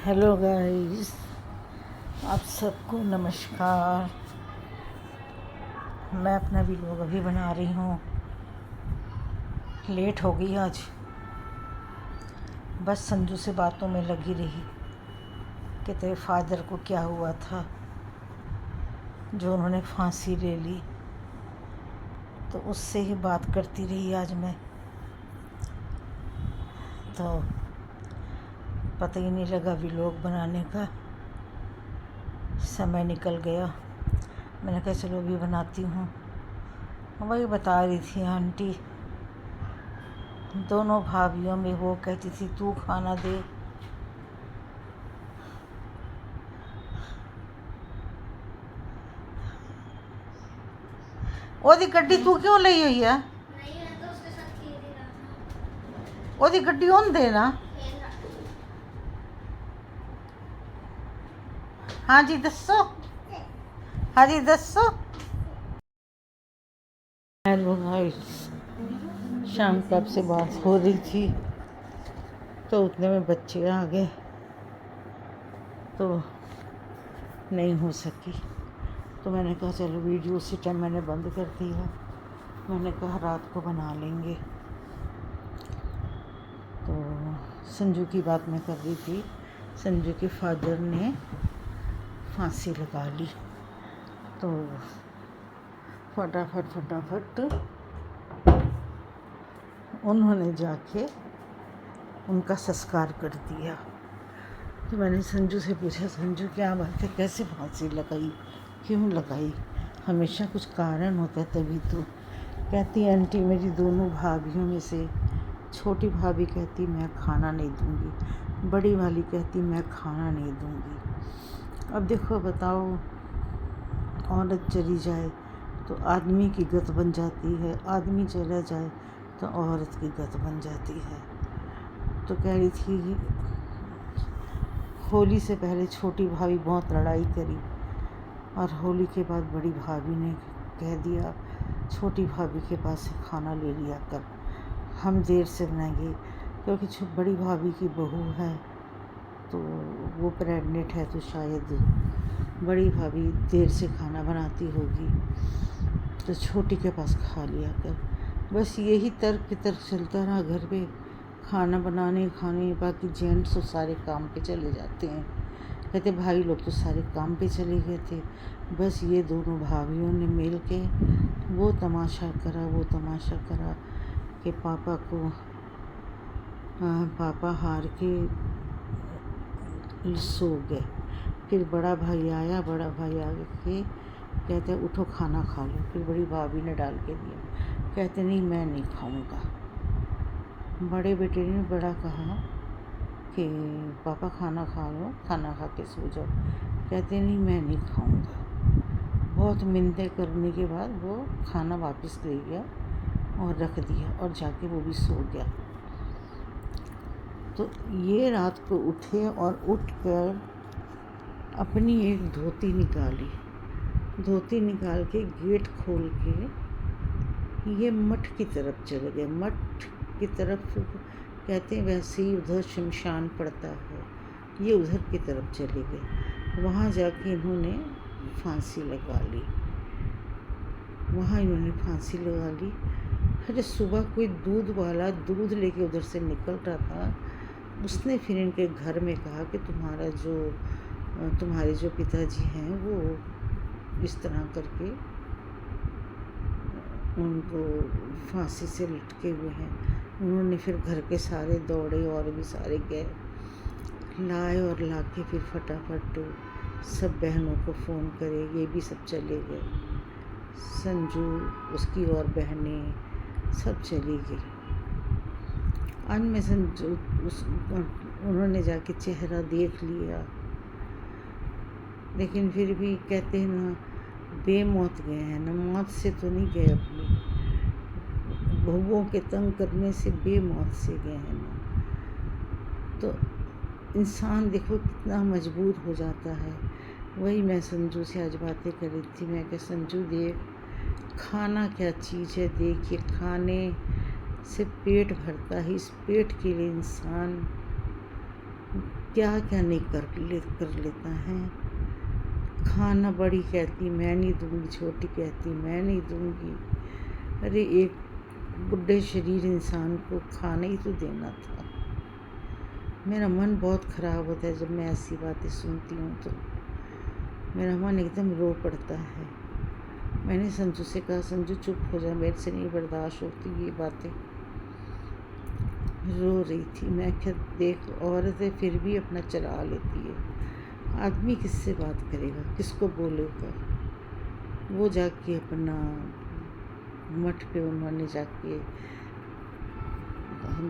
Hello guys, आप सबको नमस्कार। मैं अपना वीडियो अभी बना रही हूँ। लेट हो गई आज, बस संजू से बातों में लगी रही कि तेरे फादर को क्या हुआ था जो उन्होंने फांसी ले ली, तो उससे ही बात करती रही आज मैं। तो पता ही नहीं लगा व्लॉग बनाने का, समय निकल गया। मैंने कहा चलो अभी बनाती हूँ। वही बता रही थी आंटी, दोनों भाभियों में वो कहती थी तू खाना दे, ओदी गड्डी तू क्यों ली हुई है? ओदी गड्डी ओन देना। हाँ जी दसो, हाँ जी दसो। हेलो गाइस, शाम कब से बात हो रही थी तो उतने में बच्चे आ गए तो नहीं हो सकी। तो मैंने कहा चलो वीडियो उसी टाइम मैंने बंद कर दी है। मैंने कहा रात को बना लेंगे। तो संजू की बात मैं कर रही थी। संजू के फादर ने फांसी लगा ली, तो फटाफट उन्होंने जाके उनका संस्कार कर दिया। तो मैंने संजू से पूछा, संजू क्या बात है, कैसे फांसी लगाई, क्यों लगाई? हमेशा कुछ कारण होता है तभी तो। कहती आंटी मेरी दोनों भाभियों में से छोटी भाभी कहती मैं खाना नहीं दूंगी, बड़ी वाली कहती मैं खाना नहीं दूंगी। अब देखो बताओ, औरत चली जाए तो आदमी की गत बन जाती है, आदमी चला जाए तो औरत की गत बन जाती है। तो कह रही थी होली से पहले छोटी भाभी बहुत लड़ाई करी और होली के बाद बड़ी भाभी ने कह दिया छोटी भाभी के पास से खाना ले लिया कर, हम देर से बनाएंगे, क्योंकि बड़ी भाभी की बहू है तो वो प्रेग्नेंट है, तो शायद बड़ी भाभी देर से खाना बनाती होगी, तो छोटी के पास खा लिया कर। बस यही तर्क चलता रहा घर पे। खाना बनाने खाने, बाकी जेंट्स तो सारे काम पे चले जाते हैं। कहते भाई लोग तो सारे काम पे चले गए थे, बस ये दोनों भाभियों ने मिल के वो तमाशा करा कि पापा हार के सो गए। फिर बड़ा भाई आया के कहते उठो खाना खा लो। फिर बड़ी भाभी ने डाल के दिया, कहते नहीं मैं नहीं खाऊंगा। बड़े बेटे ने बड़ा कहा कि पापा खाना खा लो, खाना खा के सो जाओ। कहते नहीं मैं नहीं खाऊंगा। बहुत मिन्नतें करने के बाद वो खाना वापस ले गया और रख दिया और जाके वो भी सो गया। तो ये रात को उठे और उठकर अपनी एक धोती निकाल के गेट खोल के ये मठ की तरफ चले गए। मठ की तरफ कहते हैं वैसे ही उधर शमशान पड़ता है, ये उधर की तरफ चले गए। वहाँ जाके इन्होंने फांसी लगा ली। अरे सुबह कोई दूध वाला दूध लेके उधर से निकल रहा था, उसने फिर इनके घर में कहा कि तुम्हारे जो पिताजी हैं वो इस तरह करके उनको फांसी से लटके हुए हैं। उन्होंने फिर घर के सारे दौड़े और भी सारे गए, लाए और लाके फिर फटाफट सब बहनों को फ़ोन करे, ये भी सब चले गए। संजू, उसकी और बहनें सब चली गई। आज में संजू उन्होंने जाके चेहरा देख लिया, लेकिन फिर भी कहते हैं ना बेमौत गए हैं ना, मौत से तो नहीं गए, अपनी बहुओं के तंग करने से बेमौत से गए हैं ना। तो इंसान देखो कितना मजबूर हो जाता है। वही मैं संजू से आज बातें कर रही थी। मैं कह संजू देख, खाना क्या चीज़ है, देखिए खाने से पेट भरता है, इस पेट के लिए इंसान क्या क्या नहीं कर लेता है। खाना बड़ी कहती मैं नहीं दूंगी, छोटी कहती मैं नहीं दूंगी। अरे एक बुढ़े शरीर इंसान को खाना ही तो देना था। मेरा मन बहुत ख़राब होता है जब मैं ऐसी बातें सुनती हूँ तो मेरा मन एकदम रो पड़ता है। मैंने संजू से कहा, संजू चुप हो जा, मेरे से नहीं बर्दाश्त होती ये बातें। रो रही थी। मैं क्या, देख औरतें फिर भी अपना चला लेती है, आदमी किससे बात करेगा, किसको बोलेगा। वो जाके अपना मठ पे उन्होंने जाके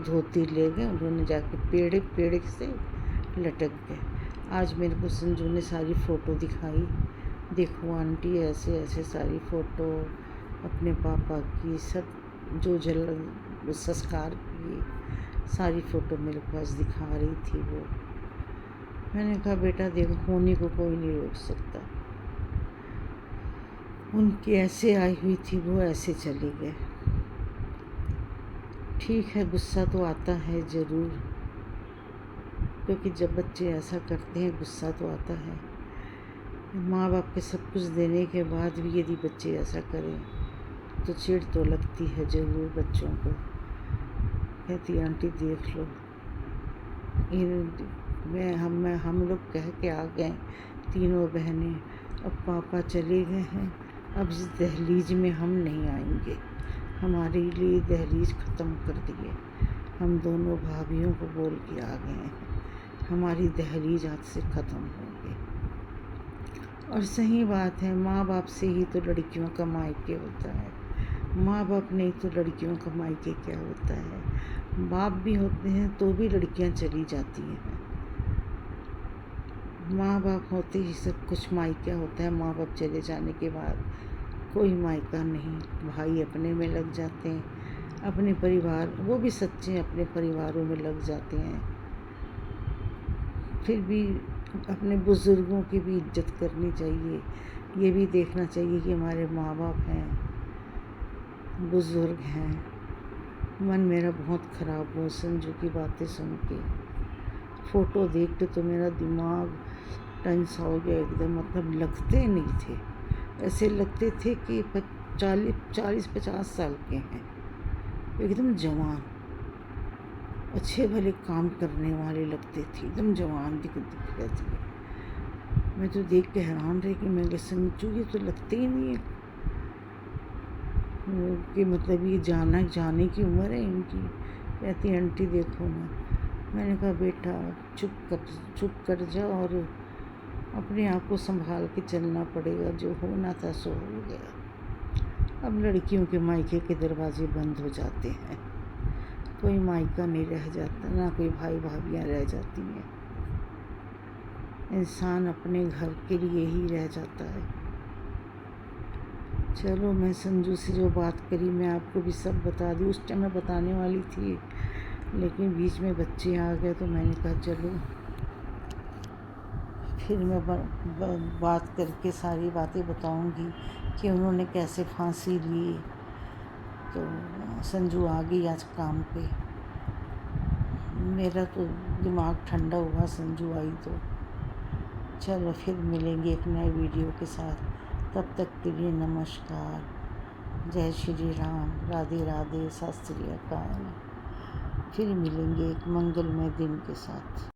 धोती ले गए, उन्होंने जाके पेड़ से लटक गए। आज मेरे को संजू ने सारी फ़ोटो दिखाई, देखो आंटी ऐसे ऐसे सारी फ़ोटो अपने पापा की, सब जो संस्कार की सारी फ़ोटो मेरे पास दिखा रही थी वो। मैंने कहा बेटा देखो, होने को कोई नहीं रोक सकता। उनकी ऐसे आई हुई थी, वो ऐसे चले गए। ठीक है, गुस्सा तो आता है ज़रूर, क्योंकि जब बच्चे ऐसा करते हैं गुस्सा तो आता है। माँ बाप के सब कुछ देने के बाद भी यदि बच्चे ऐसा करें तो चिढ़ तो लगती है ज़रूर बच्चों को। कहती आंटी देख लो, हम लोग कह के आ गए तीनों बहनें, अब पापा चले गए हैं, अब इस दहलीज में हम नहीं आएंगे, हमारे लिए दहलीज ख़त्म कर दिए। हम दोनों भाभियों को बोल के आ गए हैं, हमारी दहलीज आज से ख़त्म हो गई। और सही बात है, माँ बाप से ही तो लड़कियों का मायके होता है। माँ बाप नहीं तो लड़कियों का मायके क्या होता है। बाप भी होते हैं तो भी लड़कियां चली जाती हैं। माँ बाप होते ही सब कुछ मायका होता है। माँ बाप चले जाने के बाद कोई मायका नहीं, भाई अपने में लग जाते हैं, अपने परिवार, वो भी सच्चे अपने परिवारों में लग जाते हैं। फिर भी अपने बुज़ुर्गों की भी इज्जत करनी चाहिए, ये भी देखना चाहिए कि हमारे माँ बाप हैं, बुज़ुर्ग हैं। मन मेरा बहुत ख़राब हुआ संजू की बातें सुन के। फ़ोटो देख के तो मेरा दिमाग टेंस हो गया एकदम। मतलब लगते नहीं थे, ऐसे लगते थे कि 40-50 साल के हैं, एकदम जवान, अच्छे भले काम करने वाले लगते थे, एकदम जवान दिख रहे थे। मैं तो देख के हैरान रही कि मैं संजू ये तो लगते ही नहीं है कि मतलब ये जाने की उम्र है इनकी। कहती आंटी देखो ना। मैंने कहा बेटा चुप कर जा और अपने आप को संभाल के चलना पड़ेगा, जो होना था सो हो गया। अब लड़कियों के मायके के दरवाजे बंद हो जाते हैं, कोई मायका नहीं रह जाता, ना कोई भाई भाभियाँ रह जाती हैं। इंसान अपने घर के लिए ही रह जाता है। चलो, मैं संजू से जो बात करी मैं आपको भी सब बता दी। उस टाइम मैं बताने वाली थी, लेकिन बीच में बच्चे आ गए तो मैंने कहा चलो फिर मैं बात करके सारी बातें बताऊंगी कि उन्होंने कैसे फांसी ली। तो संजू आ गई आज काम पे। मेरा तो दिमाग ठंडा हुआ संजू आई तो। चलो फिर मिलेंगे एक नए वीडियो के साथ। तब तक के लिए नमस्कार, जय श्री राम, राधे राधे, सत श्री अकाल। फिर मिलेंगे एक मंगलमय दिन के साथ।